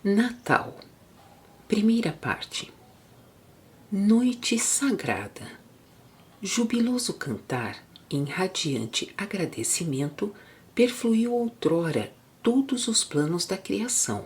Natal, primeira parte. Noite sagrada. Jubiloso cantar, em radiante agradecimento, perfluiu outrora todos os planos da criação,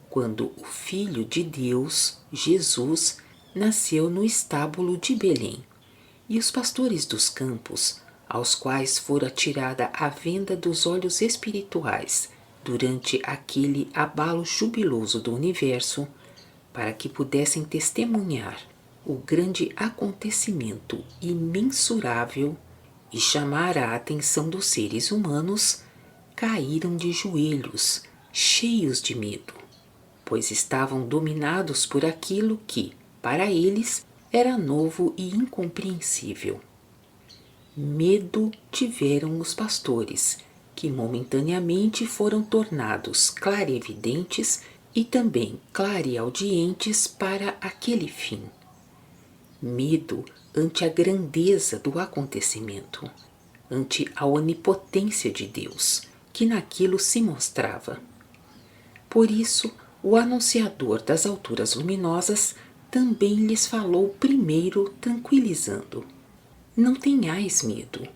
quando o Filho de Deus, Jesus, nasceu no estábulo de Belém, e os pastores dos campos, aos quais fora tirada a venda dos olhos espirituais durante aquele abalo jubiloso do universo, para que pudessem testemunhar o grande acontecimento imensurável e chamar a atenção dos seres humanos, caíram de joelhos, cheios de medo, pois estavam dominados por aquilo que, para eles, era novo e incompreensível. Medo tiveram os pastores, que momentaneamente foram tornados clarevidentes e também clareaudientes para aquele fim. Medo ante a grandeza do acontecimento, ante a onipotência de Deus, que naquilo se mostrava. Por isso, o anunciador das alturas luminosas também lhes falou primeiro, tranquilizando: não tenhais medo.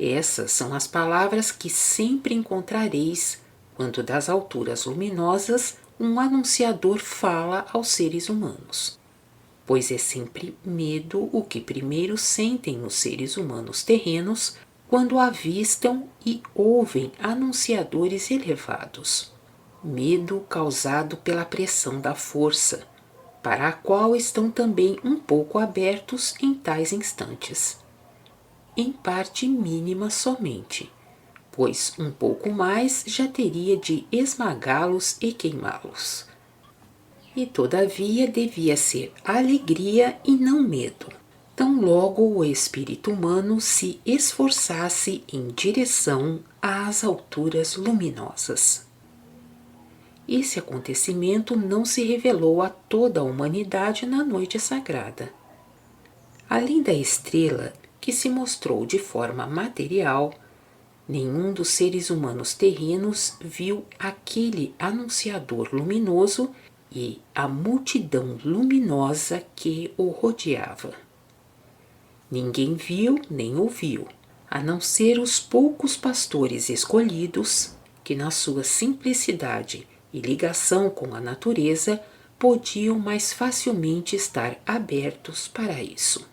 Essas são as palavras que sempre encontrareis quando das alturas luminosas um anunciador fala aos seres humanos, pois é sempre medo o que primeiro sentem os seres humanos terrenos quando avistam e ouvem anunciadores elevados. Medo causado pela pressão da força, para a qual estão também um pouco abertos em tais instantes. Em parte mínima somente, pois um pouco mais já teria de esmagá-los e queimá-los. E todavia devia ser alegria e não medo, tão logo o espírito humano se esforçasse em direção às alturas luminosas. Esse acontecimento não se revelou a toda a humanidade na noite sagrada. Além da estrela, que se mostrou de forma material, nenhum dos seres humanos terrenos viu aquele anunciador luminoso e a multidão luminosa que o rodeava. Ninguém viu nem ouviu, a não ser os poucos pastores escolhidos, que na sua simplicidade e ligação com a natureza podiam mais facilmente estar abertos para isso.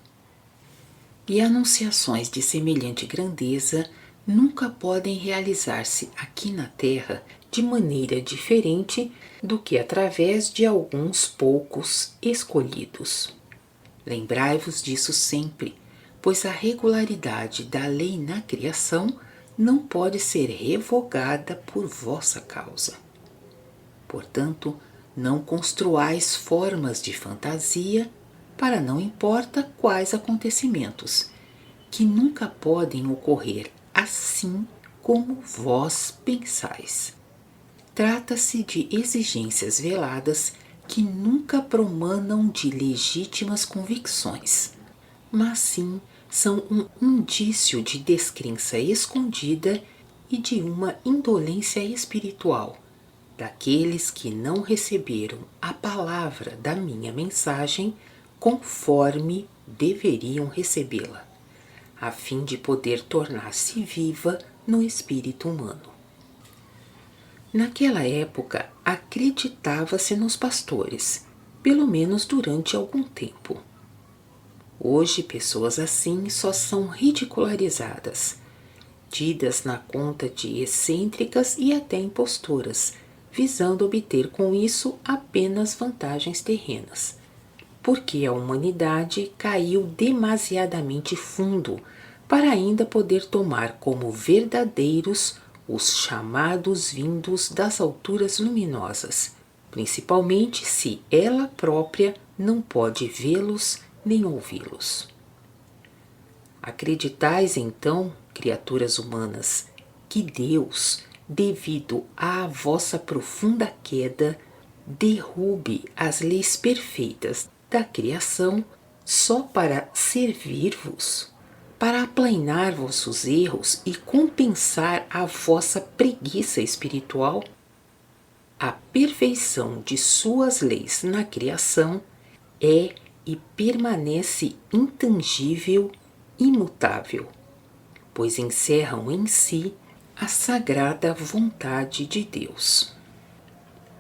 E anunciações de semelhante grandeza nunca podem realizar-se aqui na Terra de maneira diferente do que através de alguns poucos escolhidos. Lembrai-vos disso sempre, pois a regularidade da lei na criação não pode ser revogada por vossa causa. Portanto, não construais formas de fantasia para não importa quais acontecimentos, que nunca podem ocorrer assim como vós pensais. Trata-se de exigências veladas que nunca promanam de legítimas convicções, mas sim são um indício de descrença escondida e de uma indolência espiritual daqueles que não receberam a palavra da minha mensagem conforme deveriam recebê-la, a fim de poder tornar-se viva no espírito humano. Naquela época, acreditava-se nos pastores, pelo menos durante algum tempo. Hoje, pessoas assim só são ridicularizadas, tidas na conta de excêntricas e até impostoras, visando obter com isso apenas vantagens terrenas, porque a humanidade caiu demasiadamente fundo para ainda poder tomar como verdadeiros os chamados vindos das alturas luminosas, principalmente se ela própria não pode vê-los nem ouvi-los. Acreditais então, criaturas humanas, que Deus, devido à vossa profunda queda, derrube as leis perfeitas da criação só para servir-vos, para aplainar vossos erros e compensar a vossa preguiça espiritual? a perfeição de suas leis na criação é e permanece intangível, imutável, pois encerram em si a sagrada vontade de Deus.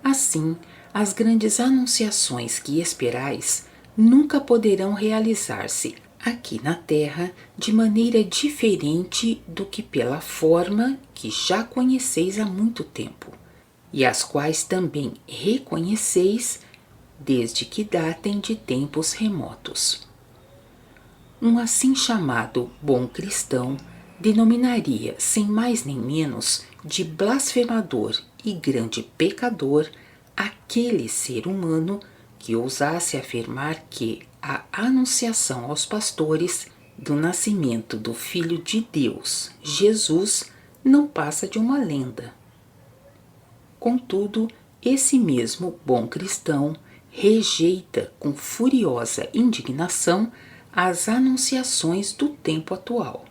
Assim, as grandes anunciações que esperais nunca poderão realizar-se aqui na Terra de maneira diferente do que pela forma que já conheceis há muito tempo, e as quais também reconheceis desde que datem de tempos remotos. Um assim chamado bom cristão denominaria, sem mais nem menos, de blasfemador e grande pecador aquele ser humano que ousasse afirmar que a anunciação aos pastores do nascimento do Filho de Deus, Jesus, não passa de uma lenda. Contudo, esse mesmo bom cristão rejeita com furiosa indignação as anunciações do tempo atual,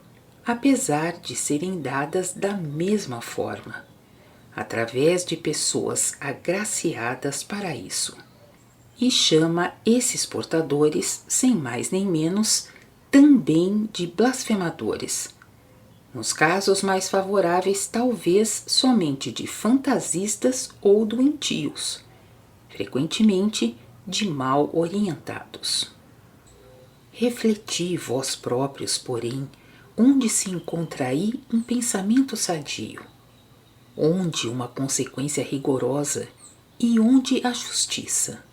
apesar de serem dadas da mesma forma, através de pessoas agraciadas para isso, e chama esses portadores, sem mais nem menos, também de blasfemadores. Nos casos mais favoráveis, talvez somente de fantasistas ou doentios, frequentemente de mal orientados. Refleti vós próprios, porém, onde se encontra aí um pensamento sadio, onde uma consequência rigorosa e onde a justiça.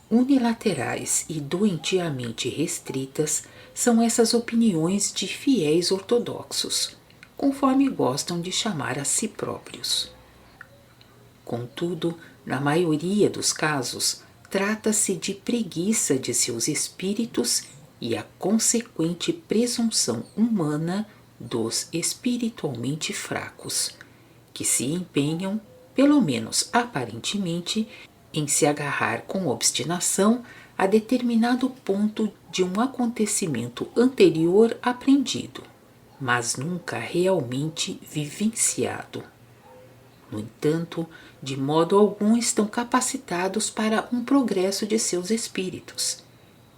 Unilaterais e doentiamente restritas são essas opiniões de fiéis ortodoxos, conforme gostam de chamar a si próprios. Contudo, na maioria dos casos, trata-se de preguiça de seus espíritos e a consequente presunção humana dos espiritualmente fracos, que se empenham, pelo menos aparentemente, em se agarrar com obstinação a determinado ponto de um acontecimento anterior aprendido, mas nunca realmente vivenciado. No entanto, de modo algum estão capacitados para um progresso de seus espíritos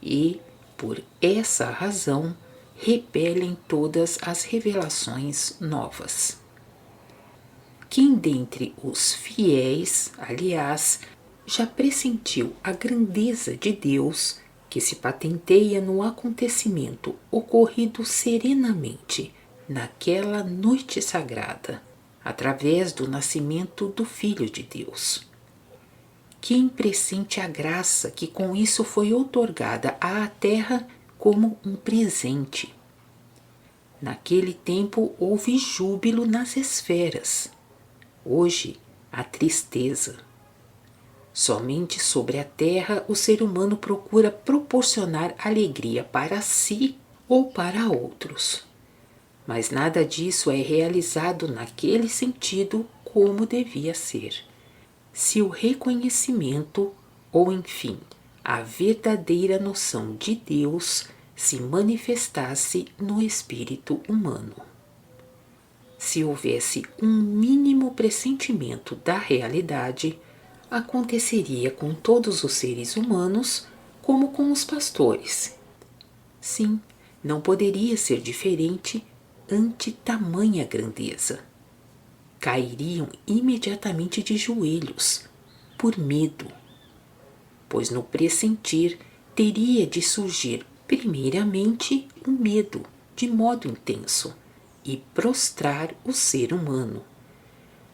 e, por essa razão, repelem todas as revelações novas. Quem dentre os fiéis, aliás, já pressentiu a grandeza de Deus que se patenteia no acontecimento ocorrido serenamente naquela noite sagrada, através do nascimento do Filho de Deus? Quem pressente a graça que com isso foi outorgada à terra como um presente? Naquele tempo houve júbilo nas esferas. Hoje, a tristeza. Somente sobre a terra o ser humano procura proporcionar alegria para si ou para outros. Mas nada disso é realizado naquele sentido como devia ser. Se o reconhecimento, ou enfim, a verdadeira noção de Deus se manifestasse no espírito humano. Se houvesse um mínimo pressentimento da realidade, aconteceria com todos os seres humanos como com os pastores. Sim, não poderia ser diferente ante tamanha grandeza. Cairiam imediatamente de joelhos, por medo, pois no pressentir teria de surgir primeiramente o medo, de modo intenso, e prostrar o ser humano,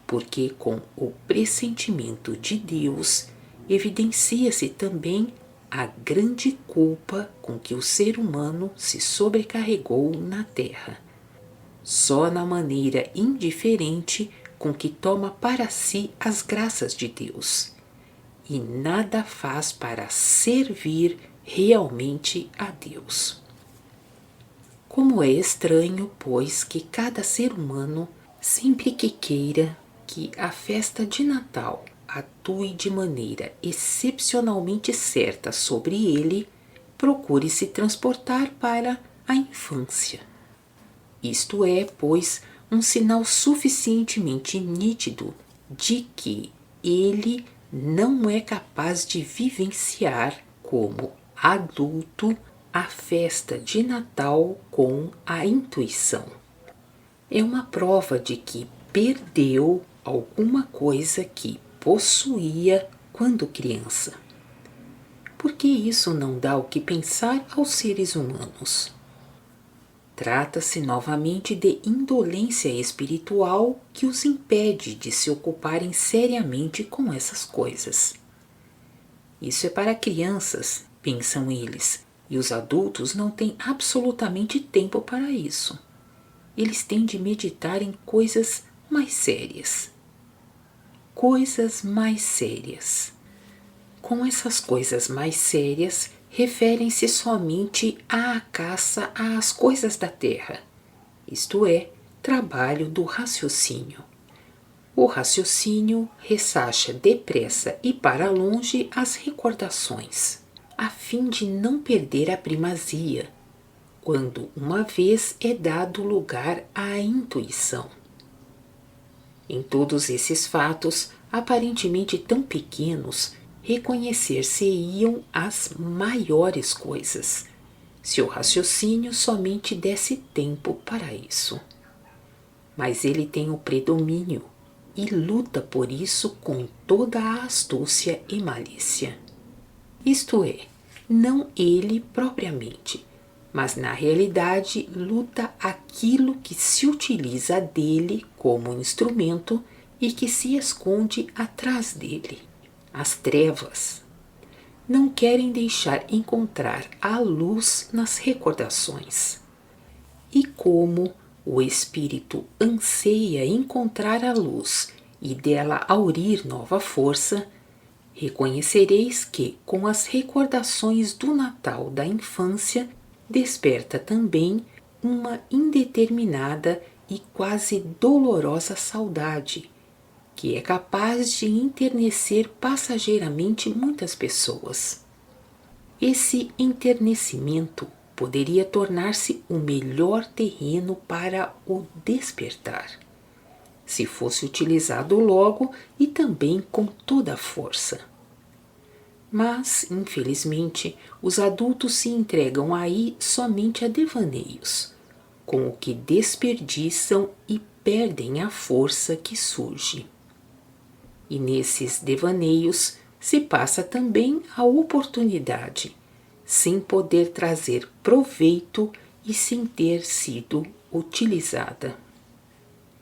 porque com o pressentimento de Deus evidencia-se também a grande culpa com que o ser humano se sobrecarregou na terra, só na maneira indiferente com que toma para si as graças de Deus, e nada faz para servir realmente a Deus. Como é estranho, pois, que cada ser humano, sempre que queira que a festa de Natal atue de maneira excepcionalmente certa sobre ele, procure se transportar para a infância. Isto é, pois, um sinal suficientemente nítido de que, ele não é capaz de vivenciar como adulto a festa de Natal com a intuição. É uma prova de que perdeu alguma coisa que possuía quando criança. Porque isso não dá o que pensar aos seres humanos. Trata-se novamente de indolência espiritual que os impede de se ocuparem seriamente com essas coisas. Isso é para crianças, pensam eles, e os adultos não têm absolutamente tempo para isso. Eles têm de meditar em coisas mais sérias. Coisas mais sérias. Com essas coisas mais sérias, referem-se somente à caça às coisas da terra, isto é, trabalho do raciocínio. O raciocínio ressacha depressa e para longe as recordações, a fim de não perder a primazia, quando uma vez é dado lugar à intuição. Em todos esses fatos, aparentemente tão pequenos, reconhecer-se-iam as maiores coisas, se o raciocínio somente desse tempo para isso. Mas ele tem o predomínio e luta por isso com toda a astúcia e malícia. Isto é, não ele propriamente, mas na realidade luta aquilo que se utiliza dele como instrumento e que se esconde atrás dele. As trevas não querem deixar encontrar a luz nas recordações. E como o espírito anseia encontrar a luz e dela aurir nova força, reconhecereis que com as recordações do Natal da infância desperta também uma indeterminada e quase dolorosa saudade, que é capaz de enternecer passageiramente muitas pessoas. Esse enternecimento poderia tornar-se o melhor terreno para o despertar, se fosse utilizado logo e também com toda a força. Mas, infelizmente, os adultos se entregam aí somente a devaneios, com o que desperdiçam e perdem a força que surge. E nesses devaneios se passa também a oportunidade, sem poder trazer proveito e sem ter sido utilizada.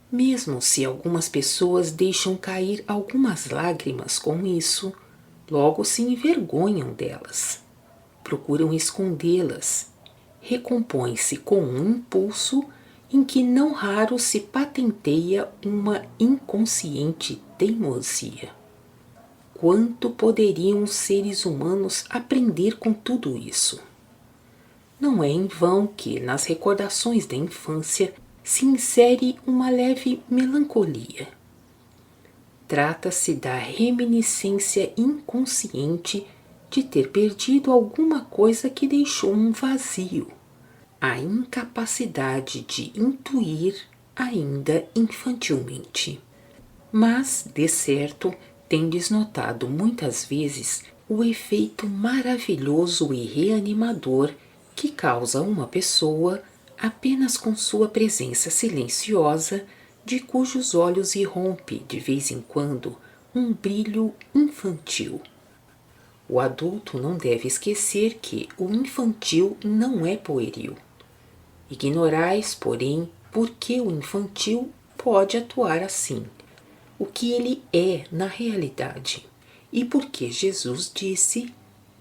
Mesmo se algumas pessoas deixam cair algumas lágrimas com isso, logo se envergonham delas, procuram escondê-las, recompõem-se com um impulso em que não raro se patenteia uma inconsciente teimosia. Quanto poderiam os seres humanos aprender com tudo isso? Não é em vão que nas recordações da infância se insere uma leve melancolia. Trata-se da reminiscência inconsciente de ter perdido alguma coisa que deixou um vazio, a incapacidade de intuir ainda infantilmente. Mas, de certo, tendes notado muitas vezes o efeito maravilhoso e reanimador que causa uma pessoa apenas com sua presença silenciosa, de cujos olhos irrompe de vez em quando um brilho infantil. O adulto não deve esquecer que o infantil não é pueril. Ignorais, porém, por que o infantil pode atuar assim, o que ele é na realidade, e por que Jesus disse: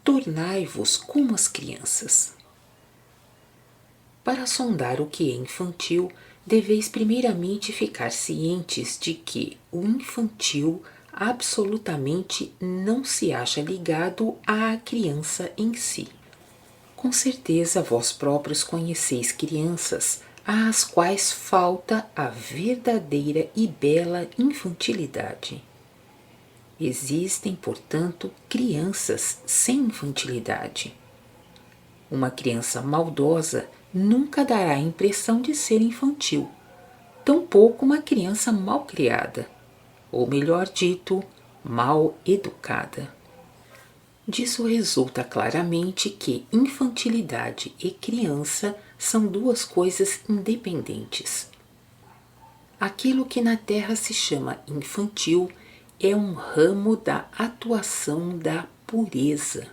tornai-vos como as crianças. Para sondar o que é infantil, deveis primeiramente ficar cientes de que o infantil absolutamente não se acha ligado à criança em si. Com certeza vós próprios conheceis crianças às quais falta a verdadeira e bela infantilidade. Existem, portanto, crianças sem infantilidade. Uma criança maldosa nunca dará a impressão de ser infantil, tampouco uma criança mal criada, ou melhor dito, mal educada. Disso resulta claramente que infantilidade e criança são duas coisas independentes. Aquilo que na Terra se chama infantil é um ramo da atuação da pureza.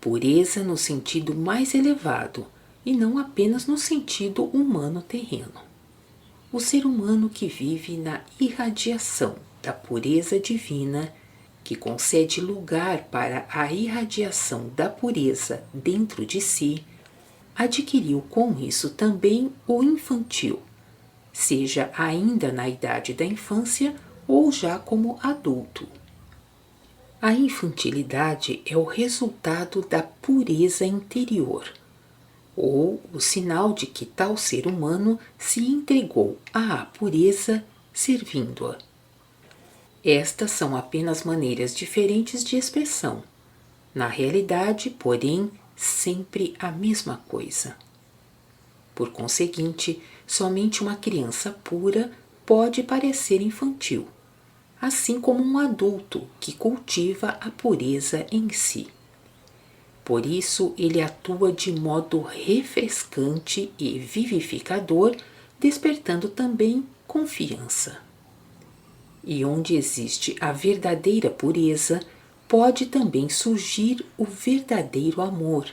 Pureza no sentido mais elevado e não apenas no sentido humano terreno. O ser humano que vive na irradiação da pureza divina, que concede lugar para a irradiação da pureza dentro de si, adquiriu com isso também o infantil, seja ainda na idade da infância ou já como adulto. A infantilidade é o resultado da pureza interior, ou o sinal de que tal ser humano se entregou à pureza servindo-a. Estas são apenas maneiras diferentes de expressão. Na realidade, porém, sempre a mesma coisa. Por conseguinte, somente uma criança pura pode parecer infantil, assim como um adulto que cultiva a pureza em si. Por isso, ele atua de modo refrescante e vivificador, despertando também confiança. E onde existe a verdadeira pureza, pode também surgir o verdadeiro amor,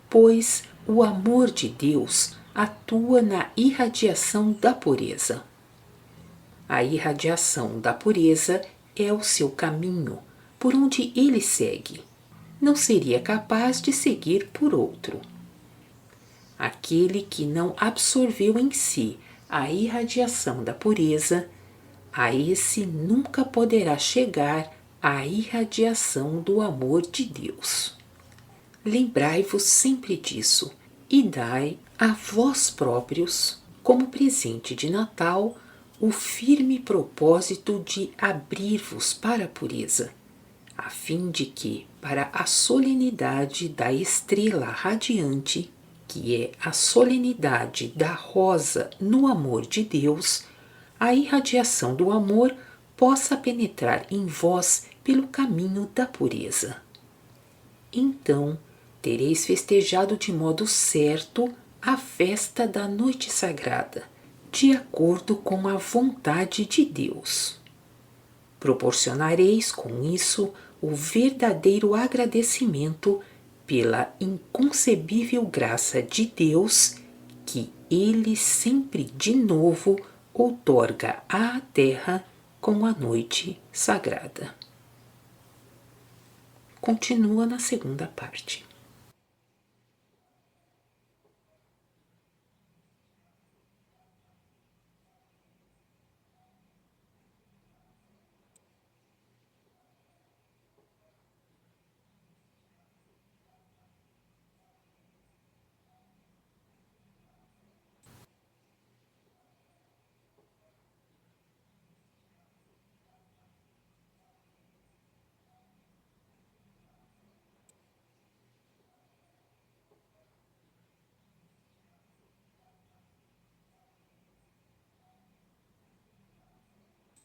pois o amor de Deus atua na irradiação da pureza. A irradiação da pureza é o seu caminho, por onde ele segue. Não seria capaz de seguir por outro. Aquele que não absorveu em si a irradiação da pureza, a esse nunca poderá chegar à irradiação do amor de Deus. Lembrai-vos sempre disso e dai a vós próprios, como presente de Natal, o firme propósito de abrir-vos para a pureza, a fim de que, para a solenidade da estrela radiante, que é a solenidade da rosa no amor de Deus, a irradiação do amor possa penetrar em vós pelo caminho da pureza. Então, tereis festejado de modo certo a festa da noite sagrada, de acordo com a vontade de Deus. Proporcionareis com isso o verdadeiro agradecimento pela inconcebível graça de Deus que Ele sempre de novo outorga à terra com a noite sagrada. Continua na segunda parte.